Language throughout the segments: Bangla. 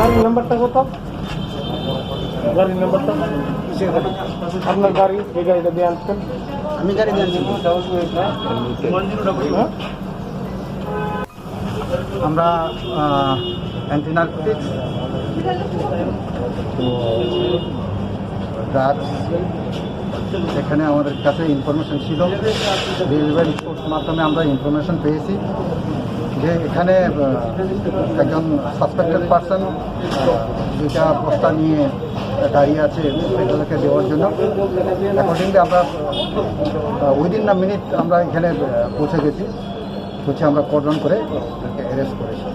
গাড়ির নাম্বারটা কত? গাড়ির নাম্বারটা আপনার গাড়ি, এই গাড়িটা দিয়ে আনছেন? আমি গাড়ি দিয়েছি। হ্যাঁ? আমরা অ্যান্টি নারকোটিক্স, তো ড্রাগস, এখানে আমাদের কাছে ইনফরমেশন ছিল। রেলওয়ে রিপোর্ট মাধ্যমে আমরা ইনফরমেশন পেয়েছি যে এখানে একজন সাসপেক্টেড পারসন দুইটা বস্তা নিয়ে দাঁড়িয়ে আছে এগুলোকে দেওয়ার জন্য। অ্যাকর্ডিংলি আমরা উইদিন দ্য মিনিট আমরা এখানে পৌঁছে গেছি। আমরা কর্ডন করে অ্যারেস্ট করেছি।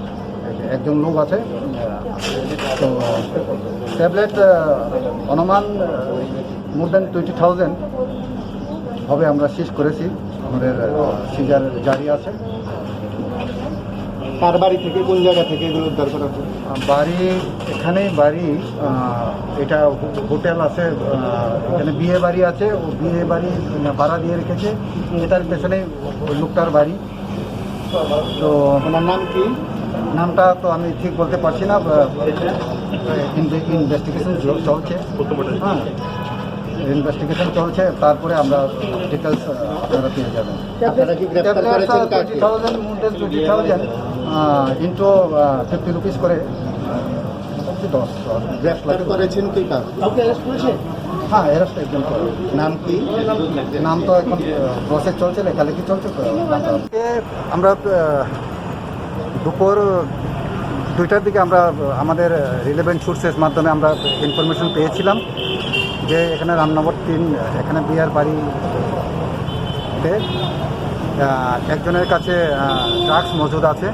একজন লোক আছে, তো ট্যাবলেট অনুমান মোর দ্যান 20,000 হবে আমরা সিজ করেছি। আমাদের সিজার জারি আছে। তার বাড়ি থেকে কোন জায়গা থেকে এগুলো উদ্ধার করা হচ্ছে? বাড়ি এখানেই বাড়ি, এটা হোটেল আছে, এখানে বিয়ে বাড়ি আছে। ও বিয়ে বাড়ি ভাড়া দিয়ে রেখেছে, এটার পেছনে ওই লোকটার বাড়ি। তো ওনার নাম কি? নামটা তো আমি ঠিক বলতে পারছি না, ইনভেস্টিগেশন চলছে। হ্যাঁ, ইনভেস্টিগেশন চলছে, তারপরে আমরা ডিটেলস আপনারা পেয়ে যাবেন। আপনারা কি গ্রেফতার করেছেন কাকে? 20,000 ইন্টু 50 রুপিস করে 10। গ্রেফতার করেছেন কি কাজ? কাউকে অ্যারেস্ট করেছে? হ্যাঁ, অ্যারেস্ট একজন করে। নাম কি? নাম তো এখন প্রসেস চলছে, লেখালেখি চলছে। তো আমরা দুপুর 2টার দিকে আমরা আমাদের রিলেভেন্ট সোর্সের মাধ্যমে আমরা ইনফরমেশন পেয়েছিলাম যে এখানে রামনগর 3 এখানে বিয়ার বাড়িতে একজনের কাছে ড্রাগস মজুদ আছে,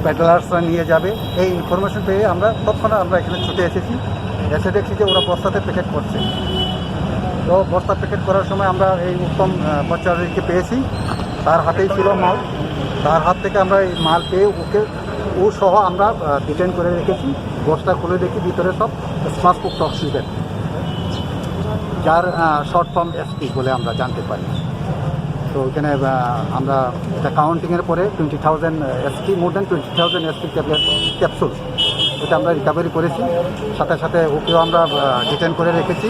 প্যাডলার্সরা নিয়ে যাবে। এই ইনফরমেশন পেয়ে আমরা তৎক্ষণাৎ আমরা এখানে ছুটে এসেছি। এসে দেখছি যে ওরা বস্তাতে প্যাকেট করছে। তো বস্তা প্যাকেট করার সময় আমরা এই উত্তম বচ্চারীকে পেয়েছি, তার হাতেই ছিল মাল। তার হাত থেকে আমরা এই মাল পেয়ে ওকে ও সহ আমরা ডিটেইন করে রেখেছি। বস্তা খুলে দেখি ভিতরে সব স্মাসপুক টক্সিকেট, যার শর্ট ফর্ম এসপি বলে আমরা জানতে পারি। তো ওইখানে আমরা এটা কাউন্টিংয়ের পরে 20,000 SP, more than 20,000 SP tablet capsule, এটা আমরা রিকভারি করেছি। সাথে সাথে ওকেও আমরা ডিটেইন করে রেখেছি।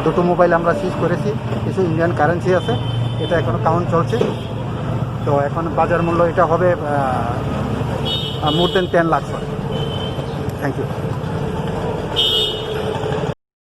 2টো মোবাইল আমরা সিজ করেছি। কিছু ইন্ডিয়ান কারেন্সি আছে, এটা এখনও কাউন্ট চলছে। তো এখন বাজার মূল্য এটা হবে more than 10 lakh. Thank you.